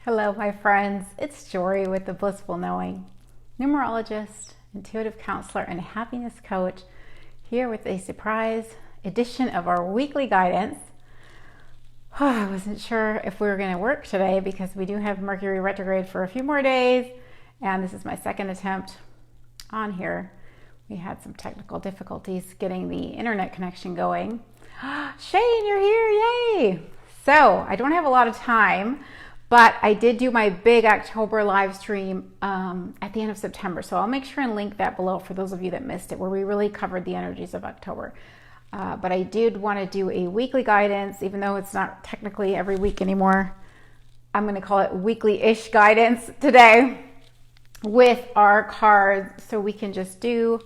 Hello, my friends. It's Jory with the Blissful Knowing, numerologist, intuitive counselor, and happiness coach, here with a surprise edition of our weekly guidance. I wasn't sure if we were going to work today because we do have Mercury retrograde for a few more days, and this is my second attempt on here. We had some technical difficulties getting the internet connection going. Shane, you're here, yay! So I don't have a lot of time, but I did do my big October live stream at the end of September. So I'll make sure and link that below for those of you that missed it, where we really covered the energies of October. But I did want to do a weekly guidance, even though it's not technically every week anymore. I'm going to call it weekly-ish guidance today with our cards, so we can just do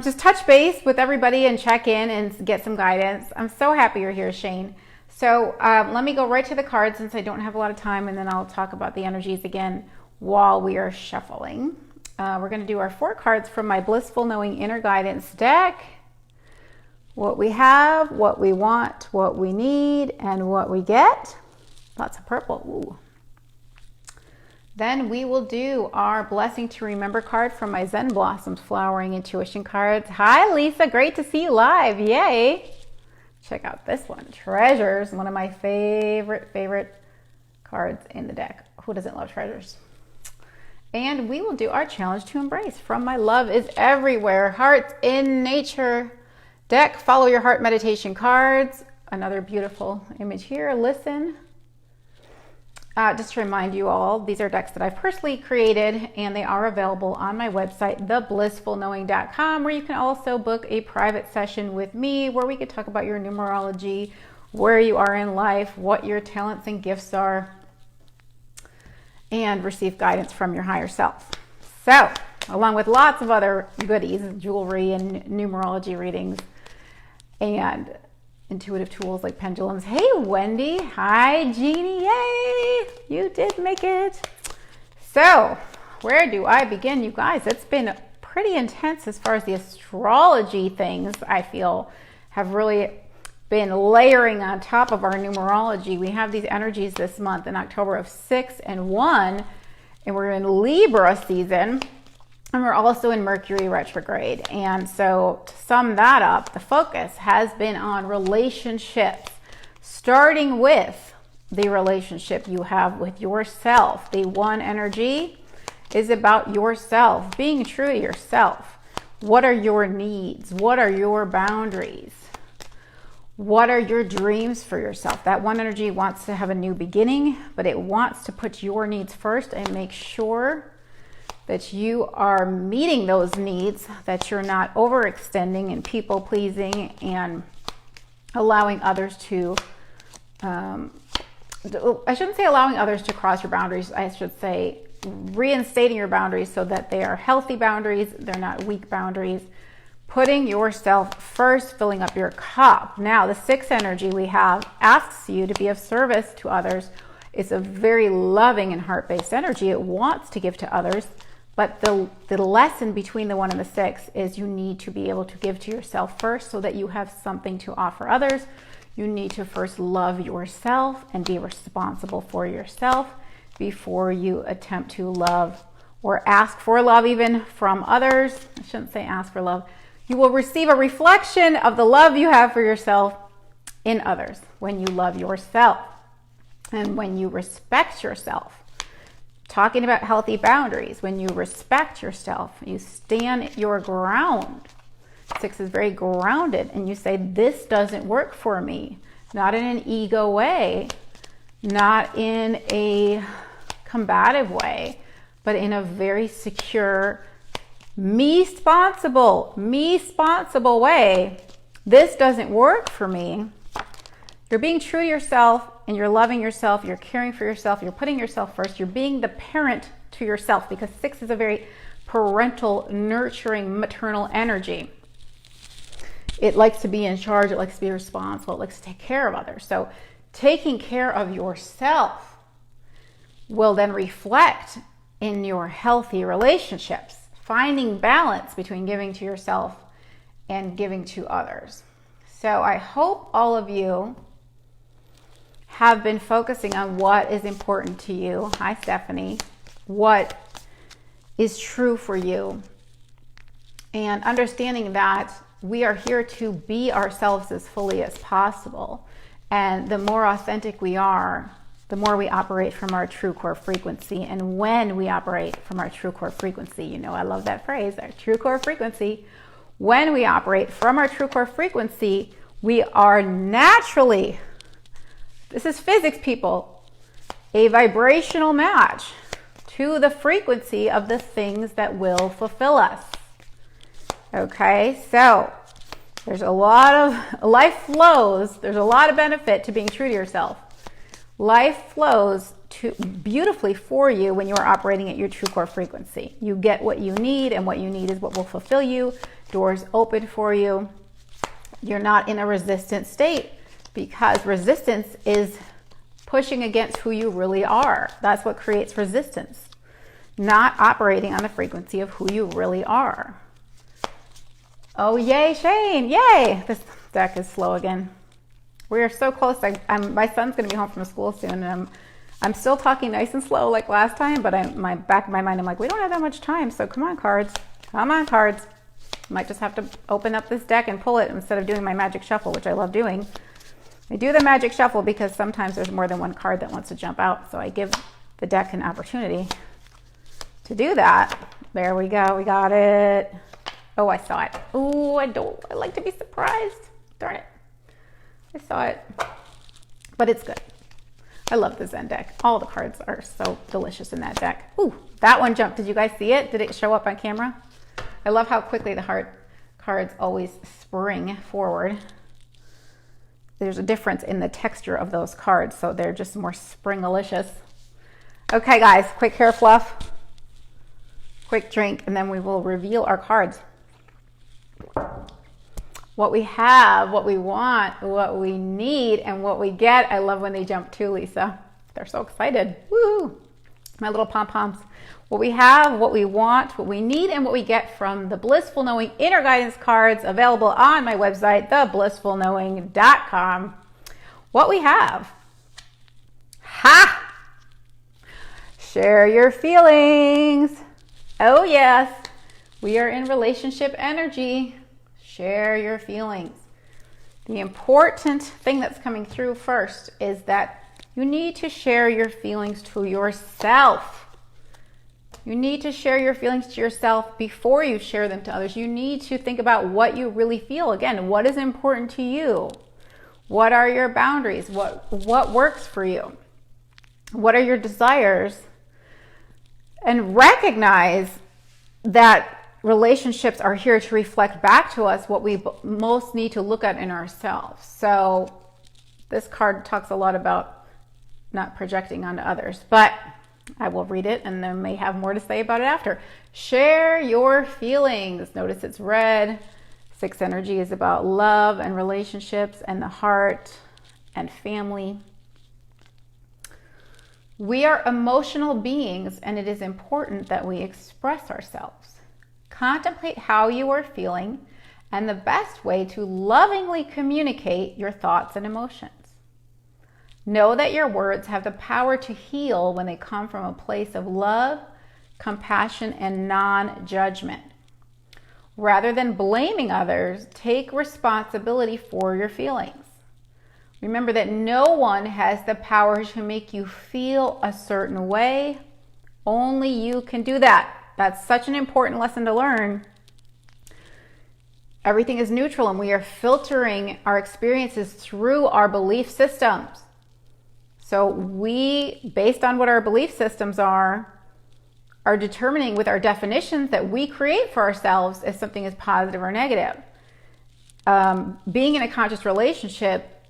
just touch base with everybody and check in and get some guidance. I'm so happy you're here, Shane. So let me go right to the cards since I don't have a lot of time, and then I'll talk about the energies again while we are shuffling. We're going to do our 4 cards from my Blissful Knowing Inner Guidance deck. What we have, what we want, what we need, and what we get. Lots of purple. Ooh. Then we will do our Blessing to Remember card from my Zen Blossoms Flowering Intuition cards. Hi, Lisa. Great to see you live. Yay. Check out this one. Treasures, one of my favorite cards in the deck. Who doesn't love treasures? And we will do our Challenge to Embrace from my Love is Everywhere Hearts in Nature deck. Follow Your Heart meditation cards. Another beautiful image here. Listen. Just to remind you all, these are decks that I've personally created, and they are available on my website, theblissfulknowing.com, where you can also book a private session with me where we could talk about your numerology, where you are in life, what your talents and gifts are, and receive guidance from your higher self. So, along with lots of other goodies, jewelry and numerology readings, and intuitive tools like pendulums. Hey, Wendy. Hi, Jeannie. Yay! You did make it. So, where do I begin, you guys? It's been pretty intense as far as the astrology things, I feel, have really been layering on top of our numerology. We have these energies this month in October of 6 and 1, and we're in Libra season. And we're also in Mercury retrograde. And so to sum that up, the focus has been on relationships, starting with the relationship you have with yourself. The 1 energy is about yourself, being true to yourself. What are your needs? What are your boundaries? What are your dreams for yourself? That 1 energy wants to have a new beginning, but it wants to put your needs first and make sure that you are meeting those needs, that you're not overextending and people pleasing and allowing others to, I shouldn't say allowing others to cross your boundaries, I should say reinstating your boundaries so that they are healthy boundaries, they're not weak boundaries. Putting yourself first, filling up your cup. Now, the 6 energy we have asks you to be of service to others. It's a very loving and heart-based energy. It wants to give to others. But the lesson between the 1 and the 6 is you need to be able to give to yourself first so that you have something to offer others. You need to first love yourself and be responsible for yourself before you attempt to love or ask for love even from others. I shouldn't say ask for love. You will receive a reflection of the love you have for yourself in others when you love yourself and when you respect yourself. Talking about healthy boundaries, when you respect yourself, you stand your ground. 6 is very grounded, and you say, this doesn't work for me. Not in an ego way, not in a combative way, but in a very secure, me-sponsible way. This doesn't work for me. You're being true to yourself, and you're loving yourself, you're caring for yourself, you're putting yourself first, you're being the parent to yourself, because 6 is a very parental, nurturing, maternal energy. It likes to be in charge, it likes to be responsible, it likes to take care of others. So taking care of yourself will then reflect in your healthy relationships, finding balance between giving to yourself and giving to others. So I hope all of you have been focusing on what is important to you. Hi, Stephanie. What is true for you. And understanding that we are here to be ourselves as fully as possible. And the more authentic we are, the more we operate from our true core frequency. And when we operate from our true core frequency, you know, I love that phrase, our true core frequency. When we operate from our true core frequency, we are naturally, this is physics, people, a vibrational match to the frequency of the things that will fulfill us. Okay, so there's a lot of, life flows, there's a lot of benefit to being true to yourself. Life flows beautifully for you when you're operating at your true core frequency. You get what you need, and what you need is what will fulfill you. Doors open for you. You're not in a resistant state, because resistance is pushing against who you really are. That's what creates resistance. Not operating on the frequency of who you really are. Oh, yay, Shane. Yay. This deck is slow again. We are so close. My son's going to be home from school soon, and I'm still talking nice and slow like last time, but my back of my mind, I'm like, we don't have that much time, so come on, cards. Come on, cards. Might just have to open up this deck and pull it instead of doing my magic shuffle, which I love doing. I do the magic shuffle because sometimes there's more than one card that wants to jump out, so I give the deck an opportunity to do that. There we go. We got it. Oh, I saw it. Oh, I like to be surprised. Darn it. I saw it. But it's good. I love the Zen deck. All the cards are so delicious in that deck. Ooh, that one jumped. Did you guys see it? Did it show up on camera? I love how quickly the heart cards always spring forward. There's a difference in the texture of those cards, so they're just more spring-alicious. Okay, guys, quick hair fluff, quick drink, and then we will reveal our cards. What we have, what we want, what we need, and what we get. I love when they jump too, Lisa. They're so excited. Woo! My little pom-poms. What we have, what we want, what we need, and what we get from the Blissful Knowing Inner Guidance cards available on my website, theblissfulknowing.com. What we have. Ha! Share your feelings. Oh, yes. We are in relationship energy. Share your feelings. The important thing that's coming through first is that you need to share your feelings to yourself. You need to share your feelings to yourself before you share them to others. You need to think about what you really feel. Again, what is important to you? What are your boundaries? What works for you? What are your desires? And recognize that relationships are here to reflect back to us what we most need to look at in ourselves. So this card talks a lot about not projecting onto others, but I will read it and then may have more to say about it after. Share your feelings. Notice it's red. 6 energy is about love and relationships and the heart and family. We are emotional beings, and it is important that we express ourselves. Contemplate how you are feeling and the best way to lovingly communicate your thoughts and emotions. Know that your words have the power to heal when they come from a place of love, compassion, and non-judgment. Rather than blaming others, take responsibility for your feelings. Remember that no one has the power to make you feel a certain way. Only you can do that. That's such an important lesson to learn. Everything is neutral, and we are filtering our experiences through our belief systems. So we, based on what our belief systems are determining with our definitions that we create for ourselves if something is positive or negative. Being in a conscious relationship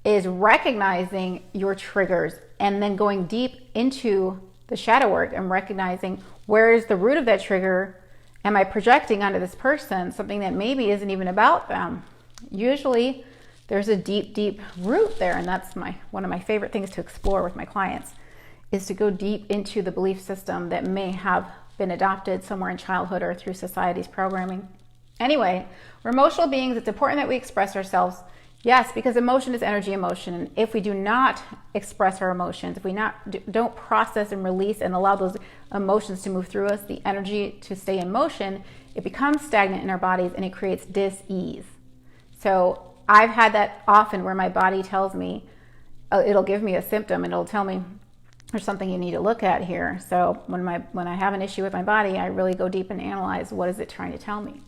is recognizing your triggers and then going deep into the shadow work and recognizing where is the root of that trigger. Am I projecting onto this person something that maybe isn't even about them? Usually there's a deep, deep root there, and that's one of my favorite things to explore with my clients, is to go deep into the belief system that may have been adopted somewhere in childhood or through society's programming. Anyway, we're emotional beings. It's important that we express ourselves. Yes, because emotion is energy emotion. And if we do not express our emotions, if we don't process and release and allow those emotions to move through us, the energy to stay in motion, it becomes stagnant in our bodies and it creates dis-ease. So I've had that often where my body tells me, it'll give me a symptom and it'll tell me there's something you need to look at here. So when I have an issue with my body, I really go deep and analyze what is it trying to tell me.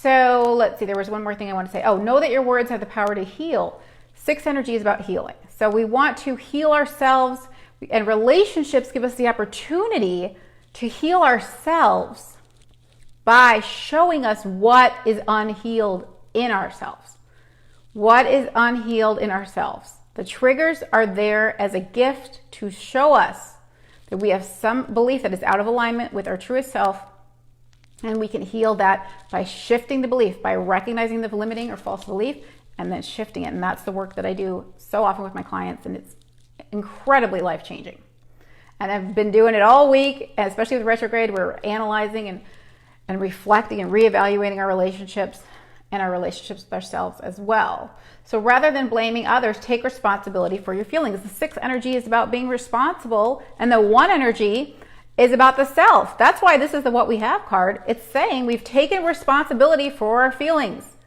So let's see, there was one more thing I want to say. Oh, know that your words have the power to heal. 6 energy is about healing. So we want to heal ourselves, and relationships give us the opportunity to heal ourselves by showing us what is unhealed in ourselves. What is unhealed in ourselves? The triggers are there as a gift to show us that we have some belief that is out of alignment with our truest self. And we can heal that by shifting the belief, by recognizing the limiting or false belief, and then shifting it. And that's the work that I do so often with my clients, and it's incredibly life-changing. And I've been doing it all week, especially with retrograde. We're analyzing and reflecting and reevaluating our relationships and our relationships with ourselves as well. So rather than blaming others, take responsibility for your feelings. The 6 energy is about being responsible, and the 1 energy is about the self. That's why this is the What We Have card. It's saying we've taken responsibility for our feelings.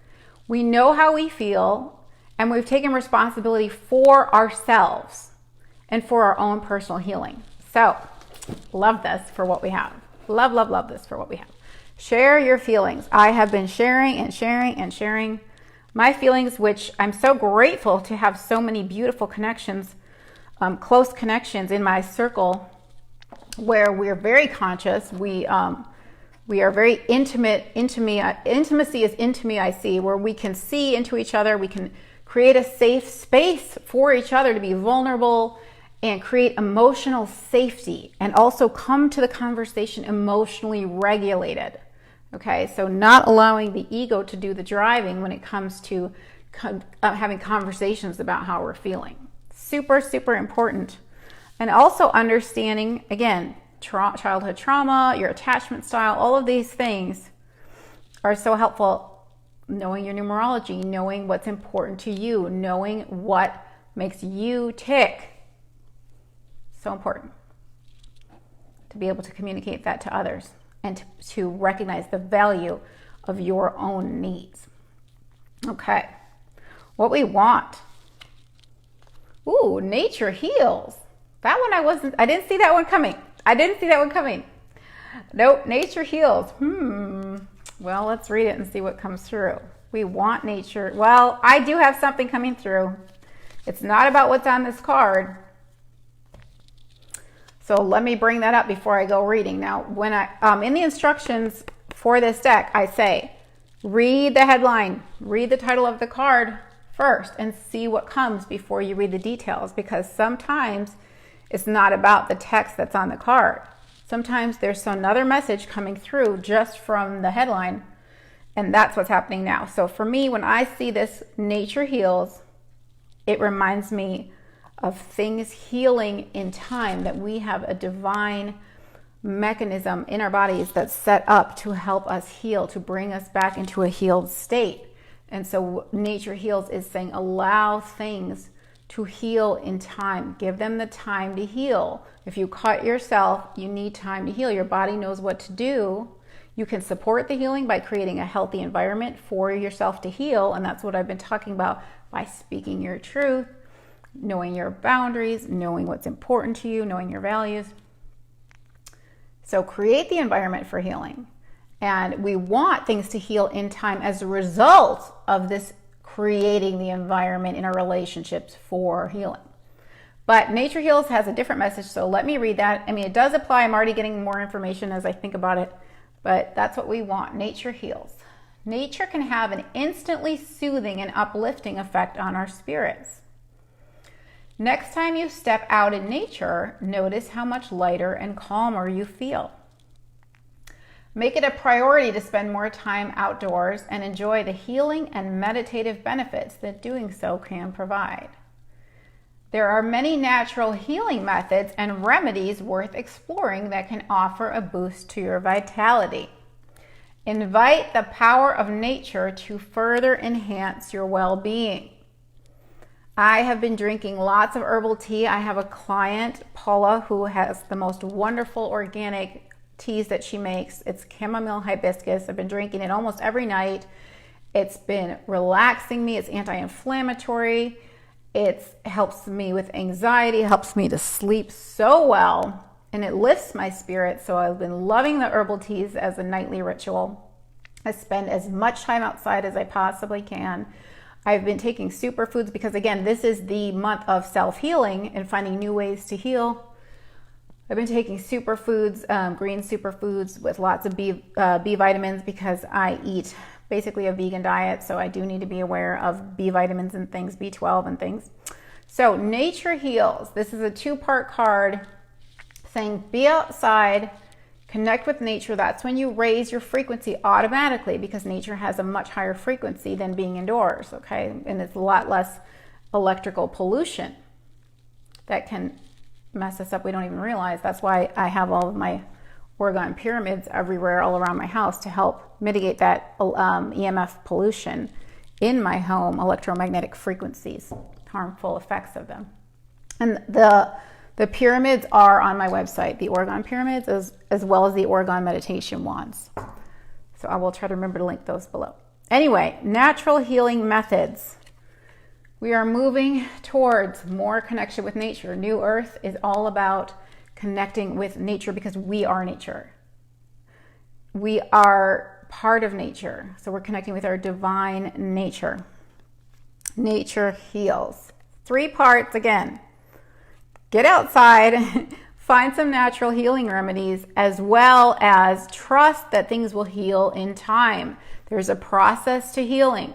We know how we feel, and we've taken responsibility for ourselves and for our own personal healing. So, love this for What We Have. Love, love, love this for What We Have. Share your feelings. I have been sharing and sharing and sharing my feelings, which I'm so grateful to have so many beautiful connections, close connections in my circle, where we're very conscious. We are very intimate. Intimacy is intimacy, where we can see into each other. We can create a safe space for each other to be vulnerable and create emotional safety, and also come to the conversation emotionally regulated. Okay, so not allowing the ego to do the driving when it comes to having conversations about how we're feeling. Super, super important. And also understanding, again, childhood trauma, your attachment style, all of these things are so helpful. Knowing your numerology, knowing what's important to you, knowing what makes you tick. So important to be able to communicate that to others and to recognize the value of your own needs. Okay, what we want. Ooh, nature heals. That one I didn't see that one coming. Nope, nature heals. Well, let's read it and see what comes through. We want nature. Well, I do have something coming through. It's not about what's on this card. So let me bring that up before I go reading. Now, when in the instructions for this deck, I say, read the headline, read the title of the card first, and see what comes before you read the details, because sometimes it's not about the text that's on the card. Sometimes there's another message coming through just from the headline, and that's what's happening now. So for me, when I see this nature heals, it reminds me of things healing in time, that we have a divine mechanism in our bodies that's set up to help us heal, to bring us back into a healed state. And so nature heals is saying allow things to heal in time. Give them the time to heal. If you cut yourself, you need time to heal. Your body knows what to do. You can support the healing by creating a healthy environment for yourself to heal. And that's what I've been talking about, by speaking your truth, knowing your boundaries, knowing what's important to you, knowing your values. So create the environment for healing. And we want things to heal in time as a result of this creating the environment in our relationships for healing. But Nature Heals has a different message, so let me read that. I mean, it does apply. I'm already getting more information as I think about it, but that's what we want. Nature heals. Nature can have an instantly soothing and uplifting effect on our spirits. Next time you step out in nature, notice how much lighter and calmer you feel. Make it a priority to spend more time outdoors and enjoy the healing and meditative benefits that doing so can provide. There are many natural healing methods and remedies worth exploring that can offer a boost to your vitality. Invite the power of nature to further enhance your well-being. I have been drinking lots of herbal tea. I have a client, Paula, who has the most wonderful organic teas that she makes. It's chamomile hibiscus. I've been drinking it almost every night. It's been relaxing me. It's anti-inflammatory. It helps me with anxiety. It helps me to sleep so well. And it lifts my spirit. So I've been loving the herbal teas as a nightly ritual. I spend as much time outside as I possibly can. I've been taking superfoods because, again, this is the month of self-healing and finding new ways to heal. I've been taking superfoods, green superfoods with lots of B vitamins because I eat basically a vegan diet. So I do need to be aware of B vitamins and things, B12 and things. So nature heals. This is a 2-part card saying be outside, connect with nature. That's when you raise your frequency automatically because nature has a much higher frequency than being indoors, okay? And it's a lot less electrical pollution that can mess us up. We don't even realize. That's why I have all of my orgone pyramids everywhere all around my house to help mitigate that EMF pollution in my home, electromagnetic frequencies, harmful effects of them. And the pyramids are on my website, the orgone pyramids, as well as the orgone meditation wands. So I will try to remember to link those below. Anyway, natural healing methods. We are moving towards more connection with nature. New Earth is all about connecting with nature because we are nature. We are part of nature. So we're connecting with our divine nature. Nature heals. 3 parts again. Get outside, find some natural healing remedies, as well as trust that things will heal in time. There's a process to healing.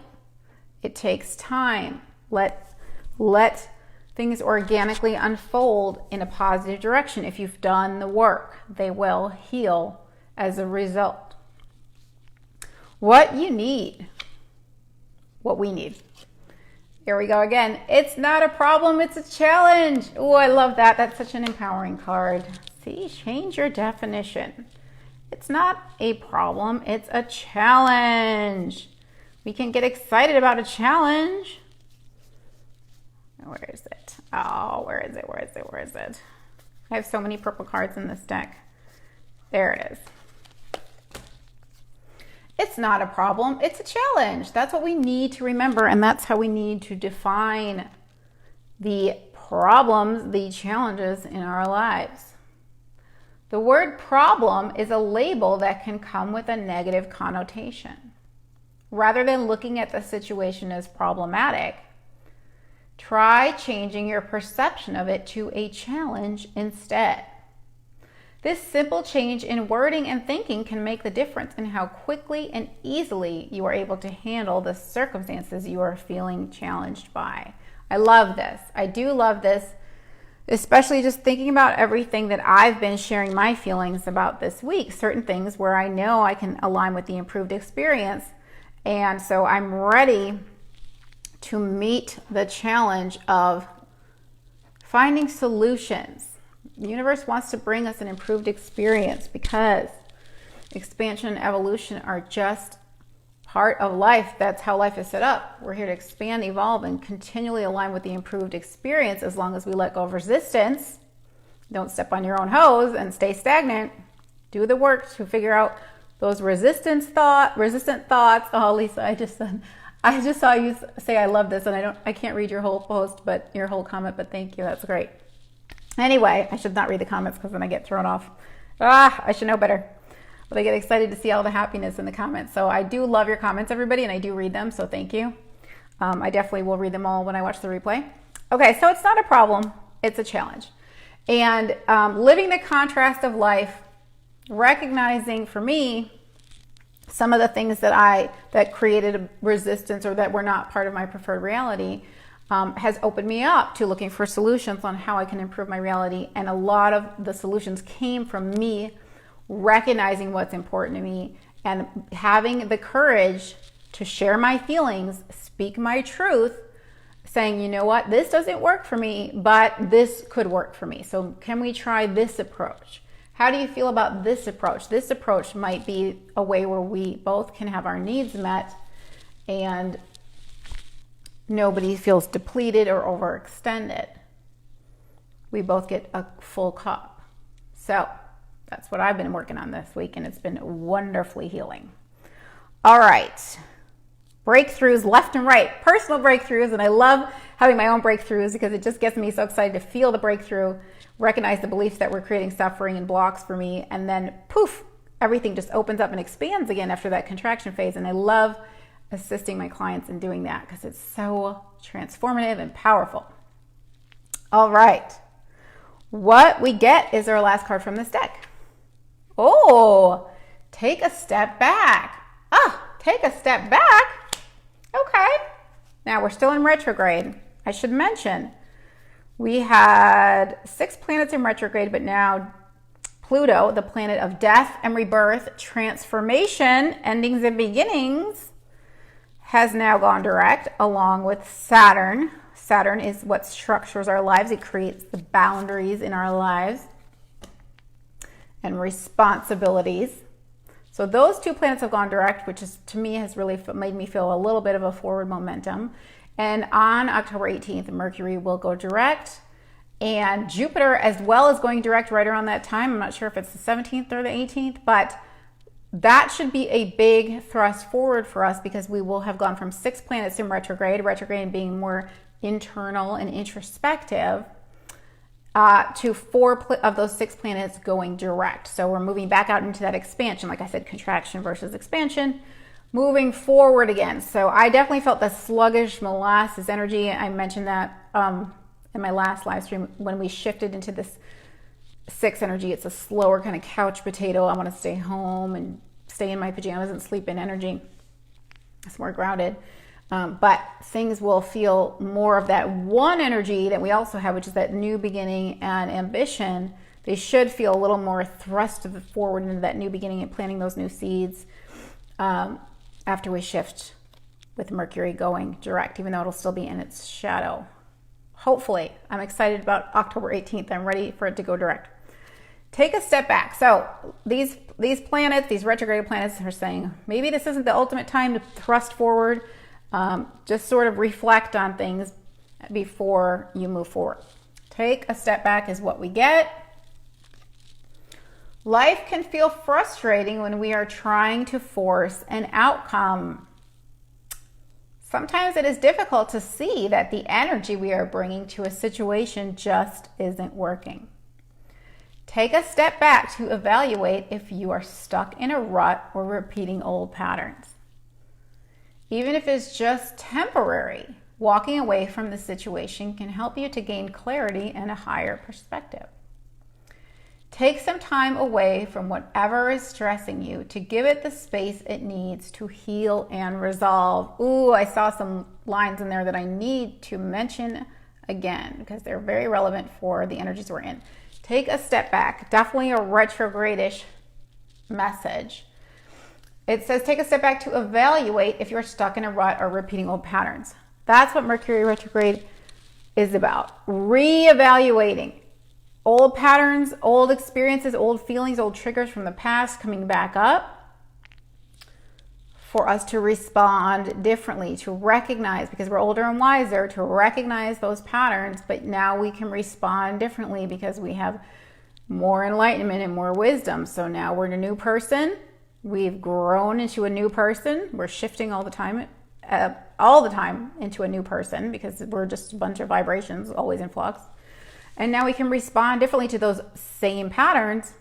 It takes time. Let things organically unfold in a positive direction. If you've done the work, they will heal as a result. What you need, what we need. Here we go again. It's not a problem, it's a challenge. Oh, I love that. That's such an empowering card. See, change your definition. It's not a problem, it's a challenge. We can get excited about a challenge. Where is it? Oh, where is it? Where is it? Where is it? I have so many purple cards in this deck. There it is. It's not a problem, it's a challenge. That's what we need to remember, and that's how we need to define the problems, the challenges in our lives. The word problem is a label that can come with a negative connotation. Rather than looking at the situation as problematic, try changing your perception of it to a challenge instead. This simple change in wording and thinking can make the difference in how quickly and easily you are able to handle the circumstances you are feeling challenged by. I love this. I do love this, especially just thinking about everything that I've been sharing my feelings about this week, certain things where I know I can align with the improved experience. And so I'm ready to meet the challenge of finding solutions. The universe wants to bring us an improved experience because expansion and evolution are just part of life. That's how life is set up. We're here to expand, evolve, and continually align with the improved experience as long as we let go of resistance. Don't step on your own hose and stay stagnant. Do the work to figure out those resistant thoughts. Oh, Lisa, I just saw you say I love this, and I can't read your whole post, but your whole comment, but thank you. That's great. Anyway, I should not read the comments because then I get thrown off. I should know better. But I get excited to see all the happiness in the comments. So I do love your comments, everybody, and I do read them, so thank you. I definitely will read them all when I watch the replay. Okay, so it's not a problem. It's a challenge. And living the contrast of life, recognizing for me some of the things that created resistance or that were not part of my preferred reality, has opened me up to looking for solutions on how I can improve my reality. And a lot of the solutions came from me recognizing what's important to me and having the courage to share my feelings, speak my truth, saying, you know what, this doesn't work for me, but this could work for me. So can we try this approach? How do you feel about this approach? This approach might be a way where we both can have our needs met and nobody feels depleted or overextended. We both get a full cup. So that's what I've been working on this week, and it's been wonderfully healing. All right. Breakthroughs left and right, personal breakthroughs. And I love having my own breakthroughs because it just gets me so excited to feel the breakthrough, recognize the beliefs that were creating suffering and blocks for me. And then poof, everything just opens up and expands again after that contraction phase. And I love assisting my clients in doing that because it's so transformative and powerful. All right. What we get is our last card from this deck. Oh, take a step back. Take a step back. Okay. Now we're still in retrograde. I should mention we had 6 planets in retrograde, but now Pluto, the planet of death and rebirth, transformation, endings and beginnings, has now gone direct along with Saturn. Saturn is what structures our lives. It creates the boundaries in our lives and responsibilities. So those 2 planets have gone direct, which is, to me, has really made me feel a little bit of a forward momentum. And on October 18th, Mercury will go direct, and Jupiter as well is going direct right around that time. I'm not sure if it's the 17th or the 18th, but that should be a big thrust forward for us because we will have gone from 6 planets in retrograde being more internal and introspective, to 4 of those 6 planets going direct. So we're moving back out into that expansion. Like I said, contraction versus expansion, moving forward again. So I definitely felt the sluggish molasses energy. I mentioned that in my last live stream when we shifted into this 6 energy. It's a slower kind of couch potato. I want to stay home and stay in my pajamas and sleep in energy. It's more grounded. But things will feel more of that one energy that we also have, which is that new beginning and ambition. They should feel a little more thrust forward into that new beginning and planting those new seeds after we shift with Mercury going direct, even though it'll still be in its shadow. Hopefully. I'm excited about October 18th. I'm ready for it to go direct. Take a step back. So these planets, these retrograde planets, are saying maybe this isn't the ultimate time to thrust forward. Just sort of reflect on things before you move forward. Take a step back is what we get. Life can feel frustrating when we are trying to force an outcome. Sometimes it is difficult to see that the energy we are bringing to a situation just isn't working. Take a step back to evaluate if you are stuck in a rut or repeating old patterns. Even if it's just temporary, walking away from the situation can help you to gain clarity and a higher perspective. Take some time away from whatever is stressing you to give it the space it needs to heal and resolve. Ooh, I saw some lines in there that I need to mention again because they're very relevant for the energies we're in. Take a step back. Definitely a retrograde-ish message. It says take a step back to evaluate if you're stuck in a rut or repeating old patterns. That's what Mercury retrograde is about. Reevaluating old patterns, old experiences, old feelings, old triggers from the past coming back up for us to respond differently, to recognize, because we're older and wiser, to recognize those patterns, but now we can respond differently because we have more enlightenment and more wisdom. So now we're a new person. We've grown into a new person. We're shifting all the time into a new person because we're just a bunch of vibrations always in flux. And now we can respond differently to those same patterns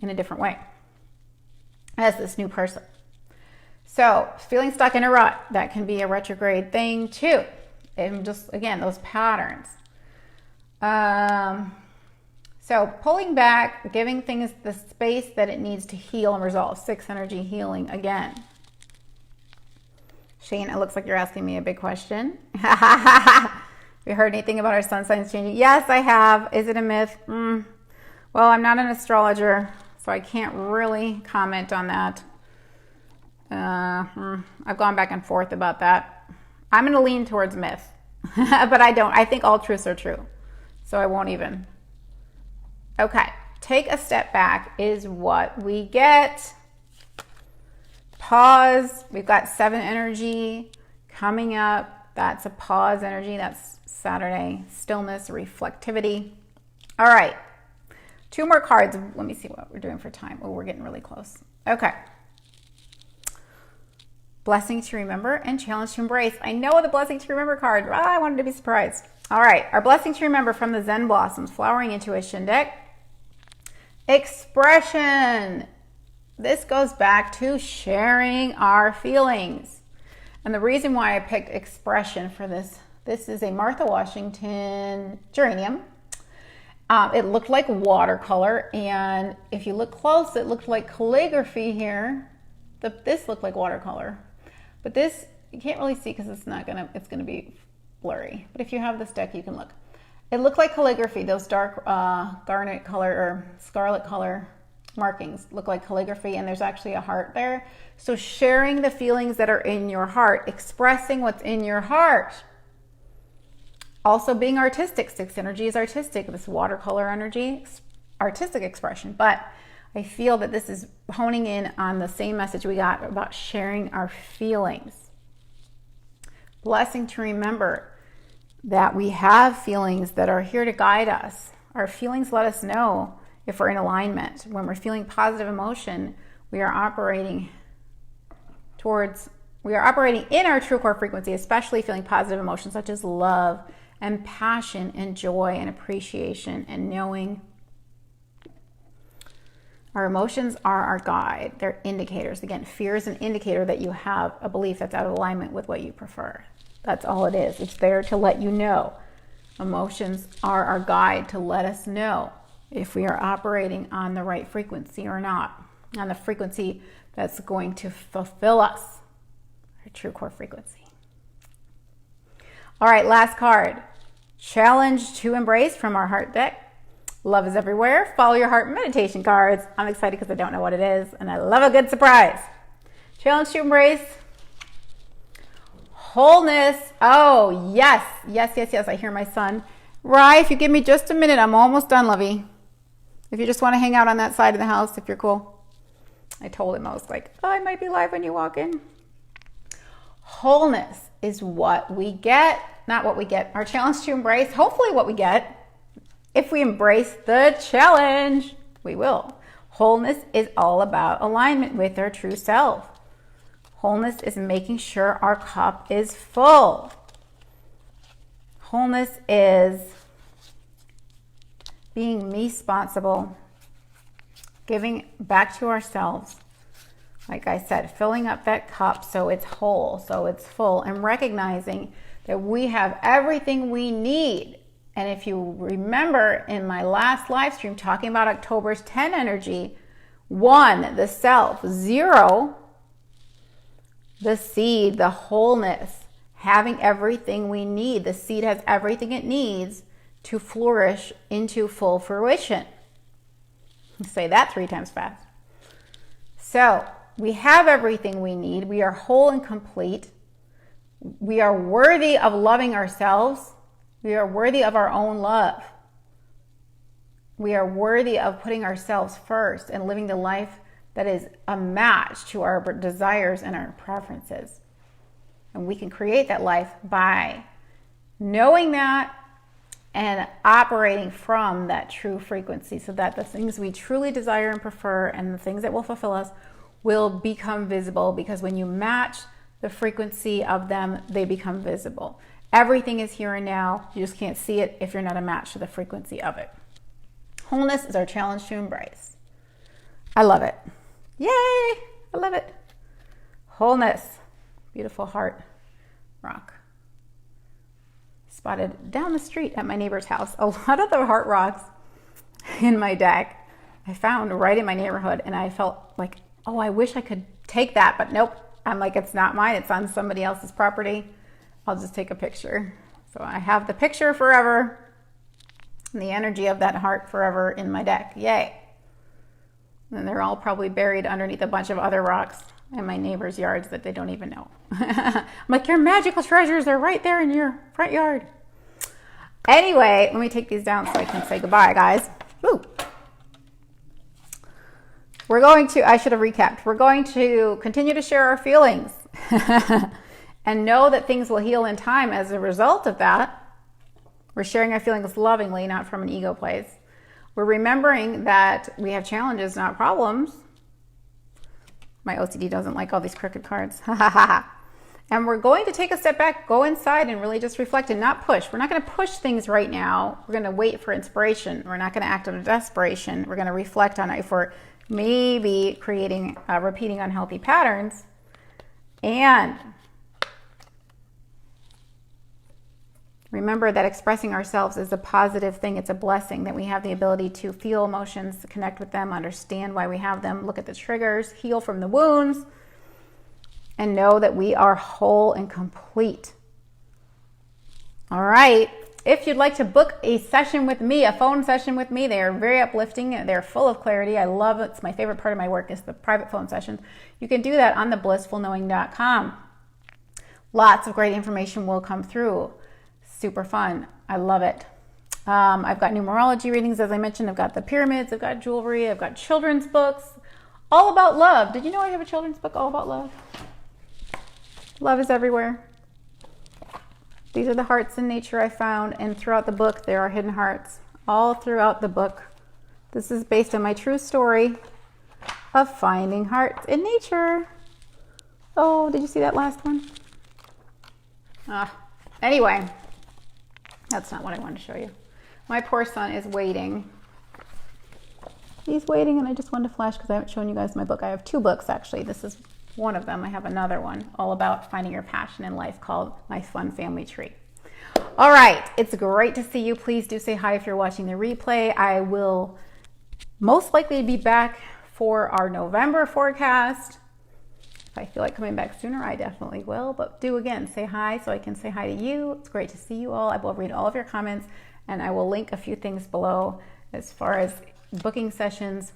in a different way as this new person. So feeling stuck in a rut, that can be a retrograde thing too. And just, again, those patterns. So pulling back, giving things the space that it needs to heal and resolve. 6 energy healing again. Shane, it looks like you're asking me a big question. Have you heard anything about our sun signs changing? Yes, I have. Is it a myth? Well, I'm not an astrologer, so I can't really comment on that. I've gone back and forth about that. I'm going to lean towards myth, but I think all truths are true, so I won't even. Okay, take a step back is what we get. Pause. We've got 7 energy coming up. That's a pause energy. That's Saturday. Stillness, reflectivity. All right. 2 more cards. Let me see what we're doing for time. Oh, we're getting really close. Okay. Blessing to remember and challenge to embrace. I know the blessing to remember card. I wanted to be surprised. All right. Our blessing to remember from the Zen Blossoms Flowering Intuition deck. Expression. This goes back to sharing our feelings. And the reason why I picked expression for this is a Martha Washington geranium. It looked like watercolor, and if you look close, it looked like calligraphy here. This looked like watercolor, but this you can't really see because it's gonna be blurry. But if you have this deck, you can look. It looked like calligraphy. Those dark garnet color or scarlet color markings look like calligraphy, and there's actually a heart there. So sharing the feelings that are in your heart, expressing what's in your heart. Also being artistic. 6 energy is artistic. This watercolor energy, artistic expression. But I feel that this is honing in on the same message we got about sharing our feelings. Blessing to remember that we have feelings that are here to guide us. Our feelings let us know if we're in alignment. When we're feeling positive emotion, we are operating in our true core frequency, especially feeling positive emotions such as love and passion and joy and appreciation and knowing. Our emotions are our guide. They're indicators. Again, fear is an indicator that you have a belief that's out of alignment with what you prefer. That's all it is. It's there to let you know. Emotions are our guide to let us know if we are operating on the right frequency or not, on the frequency that's going to fulfill us, our true core frequency. All right, last card. Challenge to embrace from our heart deck. Love is everywhere. Follow your heart meditation cards. I'm excited because I don't know what it is, and I love a good surprise. Challenge to embrace. Wholeness. Oh, yes. Yes, yes, yes. I hear my son. Rye, if you give me just a minute, I'm almost done, lovey. If you just want to hang out on that side of the house, if you're cool. I told him, I was like, oh, I might be live when you walk in. Wholeness is what we get, not what we get. Our challenge to embrace, hopefully what we get. If we embrace the challenge, we will. Wholeness is all about alignment with our true self. Wholeness is making sure our cup is full. Wholeness is being me-sponsible, giving back to ourselves. Like I said, filling up that cup so it's whole, so it's full, and recognizing that we have everything we need. And if you remember in my last live stream talking about October's 10 energy, 1, the self, 0, the seed, the wholeness, having everything we need. The seed has everything it needs to flourish into full fruition. Say that 3 times fast. So we have everything we need. We are whole and complete. We are worthy of loving ourselves. We are worthy of our own love. We are worthy of putting ourselves first and living the life that is a match to our desires and our preferences. And we can create that life by knowing that and operating from that true frequency so that the things we truly desire and prefer and the things that will fulfill us will become visible, because when you match the frequency of them, they become visible. Everything is here and now. You just can't see it if you're not a match to the frequency of it. Wholeness is our challenge to embrace. I love it. Yay! I love it. Wholeness. Beautiful heart rock. Spotted down the street at my neighbor's house. A lot of the heart rocks in my deck I found right in my neighborhood, and I felt like, oh, I wish I could take that, but nope. I'm like, it's not mine. It's on somebody else's property. I'll just take a picture. So I have the picture forever and the energy of that heart forever in my deck. Yay. And they're all probably buried underneath a bunch of other rocks in my neighbor's yards that they don't even know. I'm like, your magical treasures are right there in your front yard. Anyway, let me take these down so I can say goodbye, guys. Woo. I should have recapped. We're going to continue to share our feelings and know that things will heal in time as a result of that. We're sharing our feelings lovingly, not from an ego place. We're remembering that we have challenges, not problems. My OCD doesn't like all these crooked cards. And we're going to take a step back, go inside, and really just reflect and not push. We're not going to push things right now. We're going to wait for inspiration. We're not going to act out of desperation. We're going to reflect on if we're maybe creating, repeating unhealthy patterns. And remember that expressing ourselves is a positive thing. It's a blessing that we have the ability to feel emotions, connect with them, understand why we have them, look at the triggers, heal from the wounds, and know that we are whole and complete. All right. If you'd like to book a session with me, a phone session with me, they are very uplifting. They're full of clarity. I love it. It's my favorite part of my work is the private phone sessions. You can do that on theblissfulknowing.com. Lots of great information will come through. Super fun. I love it. I've got numerology readings, as I mentioned. I've got the pyramids. I've got jewelry. I've got children's books all about love. Did you know I have a children's book all about love? Love is everywhere. These are the hearts in nature I found, and throughout the book there are hidden hearts all throughout the book. This is based on my true story of finding hearts in nature. Oh, did you see that last one? Anyway, that's not what I wanted to show you. My poor son is waiting. He's waiting, and I just wanted to flash because I haven't shown you guys my book. I have 2 books, actually. This is one of them. I have another one all about finding your passion in life called My Fun Family Tree. All right. It's great to see you. Please do say hi if you're watching the replay. I will most likely be back for our November forecast. If I feel like coming back sooner, I definitely will. But do again, say hi so I can say hi to you. It's great to see you all. I will read all of your comments, and I will link a few things below as far as booking sessions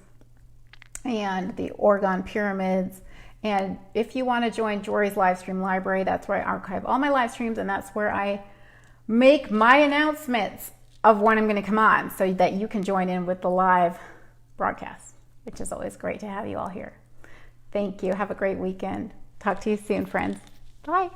and the Oregon pyramids. And if you want to join Jory's live stream library, that's where I archive all my live streams, and that's where I make my announcements of when I'm going to come on so that you can join in with the live broadcast, which is always great to have you all here. Thank you. Have a great weekend. Talk to you soon, friends. Bye.